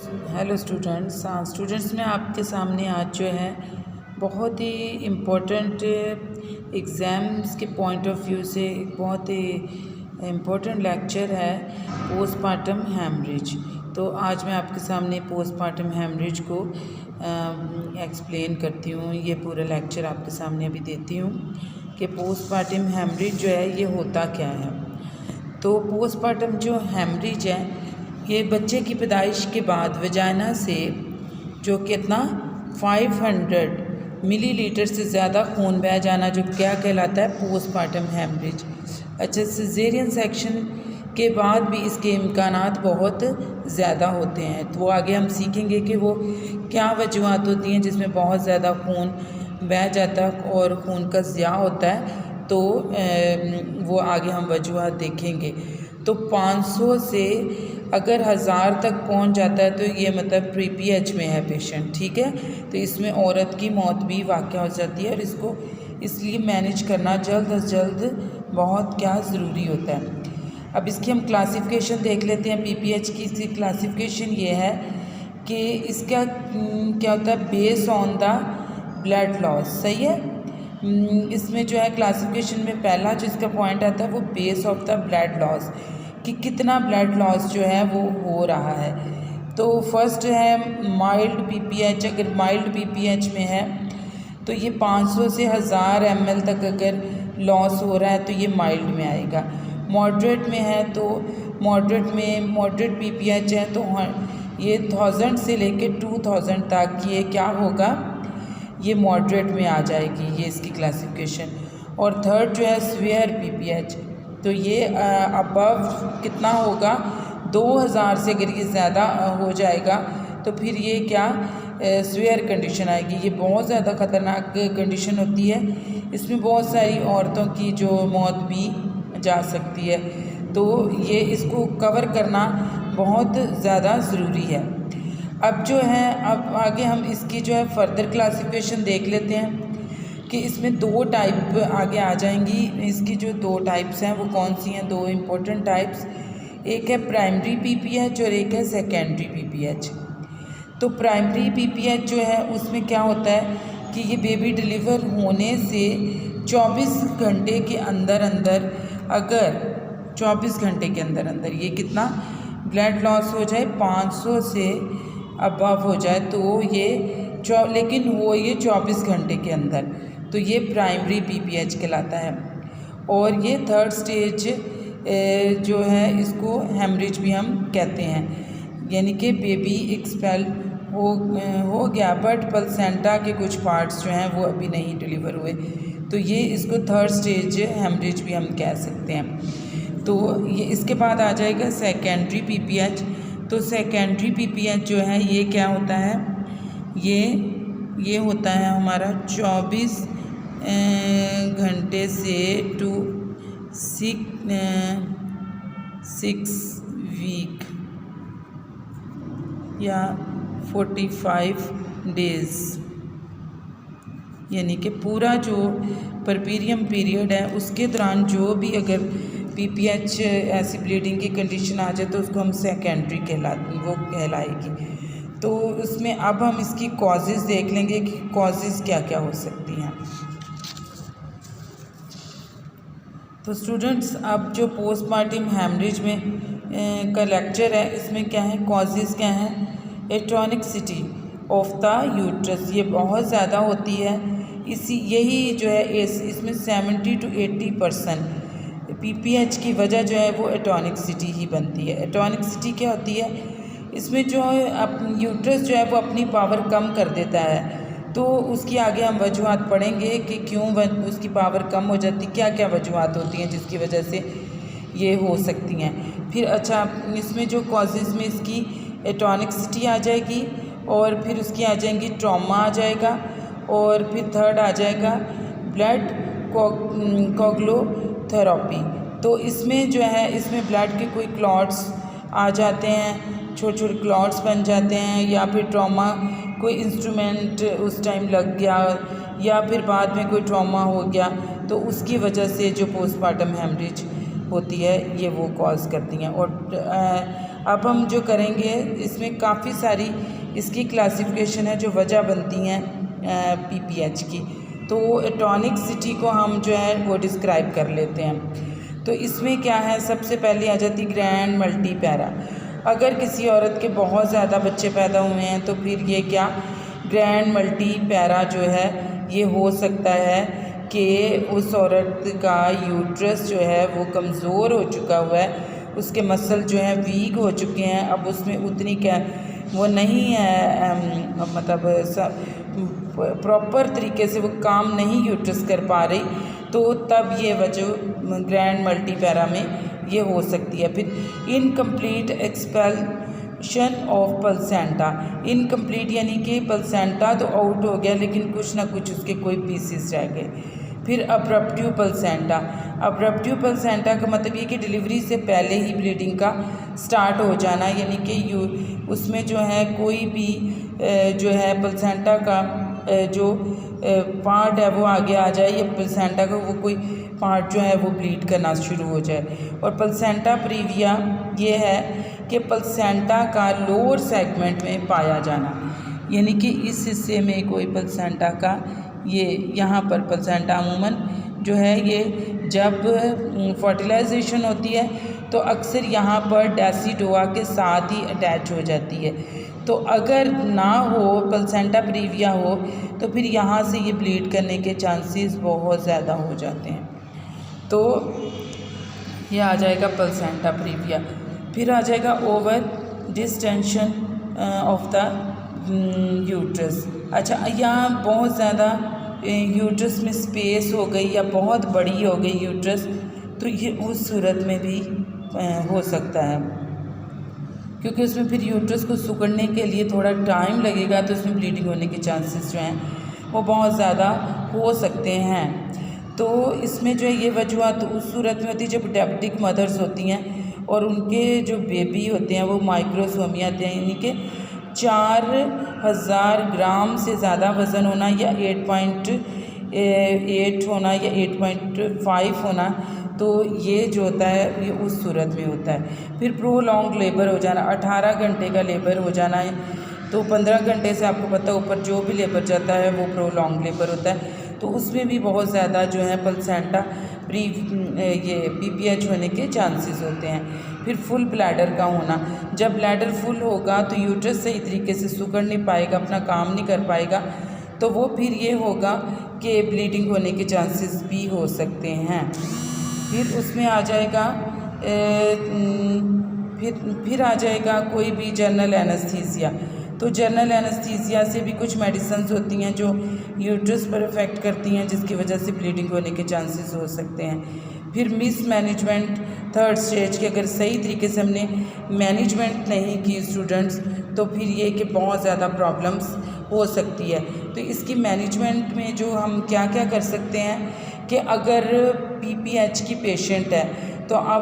Hello students मैं आपके सामने आज जो है बहुत ही इम्पोर्टेंट एग्ज़ाम्स के पॉइंट ऑफ व्यू से एक बहुत ही इम्पोर्टेंट लेक्चर है पोस्टमार्टम हैमरेज। तो आज मैं आपके सामने पोस्टमार्टम हैमरेज को एक्सप्लेन करती हूँ। ये पूरा लेक्चर आपके सामने अभी देती हूँ कि पोस्टमार्टम हैमरेज जो है ये होता क्या है। तो पोस्टमार्टम जो हैमरेज है ये बच्चे की पैदाइश के बाद वजाइना से जो कितना 500 मिलीलीटर से ज़्यादा खून बह जाना जो क्या कहलाता है पोस्टमार्टम हैमरेज। अच्छा, सिजेरियन सेक्शन के बाद भी इसके इम्कानात बहुत ज़्यादा होते हैं। तो आगे हम सीखेंगे कि वो क्या वजूहत होती हैं जिसमें बहुत ज़्यादा खून बह जाता है और खून का ज़िया होता है। तो वो आगे हम वजूहत देखेंगे। तो 500 से अगर 1000 तक पहुंच जाता है तो ये मतलब प्री-पीएच में है पेशेंट, ठीक है। तो इसमें औरत की मौत भी वाक़या हो जाती है और इसको इसलिए मैनेज करना जल्द अज जल्द बहुत क्या ज़रूरी होता है। अब इसकी हम क्लासिफिकेशन देख लेते हैं। पीपीएच की इसकी क्लासिफिकेशन ये है कि इसका क्या होता है base on the blood loss, सही है। इसमें जो है क्लासिफिकेशन में पहला जो इसका पॉइंट आता है वो base of the blood loss कि कितना ब्लड लॉस जो है वो हो रहा है। तो फर्स्ट है माइल्ड पीपीएच। अगर माइल्ड पीपीएच में है तो ये 500 से 1000 ml तक अगर लॉस हो रहा है तो ये माइल्ड में आएगा। मॉडरेट में है तो मॉडरेट पीपीएच है तो ये 1000 से लेके 2000 तक ये क्या होगा, ये मॉडरेट में आ जाएगी, ये इसकी क्लासिफिकेशन। और थर्ड जो है सीवियर पीपीएच, तो ये अबव कितना होगा 2000 से अगर ये ज़्यादा हो जाएगा तो फिर ये क्या सीवियर कंडीशन आएगी। ये बहुत ज़्यादा ख़तरनाक कंडीशन होती है। इसमें बहुत सारी औरतों की जो मौत भी जा सकती है। तो ये इसको कवर करना बहुत ज़्यादा ज़रूरी है। अब जो है अब आगे हम इसकी जो है फर्दर क्लासिफिकेशन देख लेते हैं कि इसमें दो टाइप आगे आ जाएंगी। इसकी जो दो टाइप्स हैं वो कौन सी हैं, दो इम्पोर्टेंट टाइप्स, एक है प्राइमरी पीपीएच और एक है सेकेंडरी पीपीएच। तो प्राइमरी पीपीएच जो है उसमें क्या होता है कि ये बेबी डिलीवर होने से 24 घंटे के अंदर अंदर अगर 24 घंटे के अंदर अंदर ये कितना ब्लड लॉस हो जाए 500 से अबव हो जाए तो ये लेकिन वो ये 24 घंटे के अंदर, तो ये प्राइमरी पीपीएच कहलाता है। और ये थर्ड स्टेज जो है इसको हैमरेज भी हम कहते हैं, यानी कि बेबी एक्सपेल हो गया बट प्लेसेंटा के कुछ पार्ट्स जो हैं वो अभी नहीं डिलीवर हुए, तो ये इसको थर्ड स्टेज हैमरेज भी हम कह सकते हैं। तो ये इसके बाद आ जाएगा सेकेंडरी पीपीएच। तो सेकेंडरी पीपीएच जो है ये क्या होता है, ये होता है हमारा 24 घंटे से 6 वीक या 45 डेज़, यानी कि पूरा जो परपीरियम पीरियड है उसके दौरान जो भी अगर पीपीएच ऐसी ब्लीडिंग की कंडीशन आ जाए तो उसको हम सेकेंडरी कहलाएगी। तो उसमें अब हम इसकी कॉजेज़ देख लेंगे कि कॉजेज़ क्या क्या हो सकती हैं। तो स्टूडेंट्स अब जो पोस्टमार्टम हैमरेज में का लेक्चर है इसमें क्या है, कॉजेज़ क्या हैं। एटॉनिसिटी ऑफ द यूट्रस ये बहुत ज़्यादा होती है। यही जो है इसमें 70 to 80% पीपीएच की वजह जो है वो एटॉनिसिटी ही बनती है। एटॉनिसिटी क्या होती है, इसमें जो है यूट्रस जो है वो अपनी पावर कम कर देता है। तो उसकी आगे हम वजूहत पढ़ेंगे कि क्यों उसकी पावर कम हो जाती, क्या क्या वजूहत होती हैं जिसकी वजह से ये हो सकती हैं। फिर अच्छा इसमें जो कॉजेज़ में इसकी एटॉनिसिटी आ जाएगी और फिर उसकी आ जाएंगी ट्रॉमा आ जाएगा और फिर थर्ड आ जाएगा ब्लड कोगुलोथेरेपी। तो इसमें जो है इसमें ब्लड के कोई क्लॉट्स आ जाते हैं, छोटे छोटे क्लॉट्स बन जाते हैं, या फिर ट्रॉमा कोई इंस्ट्रूमेंट उस टाइम लग गया या फिर बाद में कोई ट्रॉमा हो गया तो उसकी वजह से जो पोस्टमार्टम हैमरेज होती है ये वो कॉज करती हैं। और अब हम जो करेंगे इसमें काफ़ी सारी इसकी क्लासिफिकेशन है जो वजह बनती हैं पीपीएच की। तो टॉनिसिटी को हम जो है वो डिस्क्राइब कर लेते हैं। तो इसमें क्या है, सबसे पहले आ जाती ग्रैंड मल्टी पैरा। अगर किसी औरत के बहुत ज़्यादा बच्चे पैदा हुए हैं तो फिर ये क्या ग्रैंड मल्टी पैरा जो है ये हो सकता है कि उस औरत का यूट्रस जो है वो कमज़ोर हो चुका हुआ है, उसके मसल जो हैं वीक हो चुके हैं, अब उसमें उतनी क्या वो नहीं है, मतलब प्रॉपर तरीके से वो काम नहीं यूट्रस कर पा रही, तो तब ये वजह ग्रैंड मल्टी पैरा में ये हो सकती है। फिर इनकम्प्लीट एक्सपेल्शन ऑफ प्लेसेंटा। इनकम्प्लीट यानी कि प्लेसेंटा तो आउट हो गया लेकिन कुछ ना कुछ उसके कोई पीसेस रह गए। फिर अब्रप्टिव प्लेसेंटा। अब्रप्टिव प्लेसेंटा का मतलब ये कि डिलीवरी से पहले ही ब्लीडिंग का स्टार्ट हो जाना, यानी कि उसमें जो है कोई भी जो है प्लेसेंटा का जो पार्ट है वो आगे आ जाए, या प्लेसेंटा का वो कोई पार्ट जो है वो ब्लीड करना शुरू हो जाए। और प्लेसेंटा प्रीविया ये है कि प्लेसेंटा का लोअर सेगमेंट में पाया जाना, यानी कि इस हिस्से में कोई प्लेसेंटा का ये यहाँ पर प्लेसेंटा अमूमन जो है ये जब फर्टिलाइजेशन होती है तो अक्सर यहाँ पर डेसिडोआ के साथ ही अटैच हो जाती है। तो अगर ना हो प्लेसेंटा प्रीविया हो तो फिर यहाँ से ये ब्लीड करने के चांसेस बहुत ज़्यादा हो जाते हैं। तो ये आ जाएगा प्लेसेंटा प्रीविया। फिर आ जाएगा over distension of the uterus. अच्छा, यहाँ बहुत ज़्यादा यूट्रस में स्पेस हो गई या बहुत बड़ी हो गई यूट्रस, तो ये उस सूरत में भी हो सकता है, क्योंकि उसमें फिर यूट्रस को सिकुड़ने के लिए थोड़ा टाइम लगेगा, तो उसमें ब्लीडिंग होने के चांसेस जो हैं वो बहुत ज़्यादा हो सकते हैं। तो इसमें जो है ये वजूहत उस सूरत में होती है जब डायबिटिक मदर्स होती हैं और उनके जो बेबी होते हैं वो माइक्रोसोमिया होते हैं, यानी कि 4000 ग्राम से ज़्यादा वज़न होना या 8.8 होना या 8.5 होना, तो ये जो होता है ये उस सूरत में होता है। फिर प्रोलॉन्ग लेबर हो जाना, 18 घंटे का लेबर हो जाना है, तो 15 घंटे से आपको पता है ऊपर जो भी लेबर जाता है वो प्रोलॉन्ग लेबर होता है, तो उसमें भी बहुत ज़्यादा जो है प्लेसेंटा ये पीपीएच होने के चांसेस होते हैं। फिर फुल ब्लैडर का होना, जब ब्लैडर फुल होगा तो यूट्रस सही तरीके से सिकुड़ नहीं पाएगा, अपना काम नहीं कर पाएगा, तो वो फिर ये होगा कि ब्लीडिंग होने के चांसेस भी हो सकते हैं। फिर उसमें आ जाएगा फिर आ जाएगा कोई भी जनरल एनेस्थीसिया। तो जनरल एनेस्थीसिया से भी कुछ मेडिसिन्स होती हैं जो यूट्रस पर इफ़ेक्ट करती हैं, जिसकी वजह से ब्लीडिंग होने के चांसेस हो सकते हैं। फिर मिस मैनेजमेंट थर्ड स्टेज के, अगर सही तरीके से हमने मैनेजमेंट नहीं की स्टूडेंट्स, तो फिर ये कि बहुत ज़्यादा प्रॉब्लम्स हो सकती है। तो इसकी मैनेजमेंट में जो हम क्या क्या कर सकते हैं कि अगर पीपीएच की पेशेंट है तो आप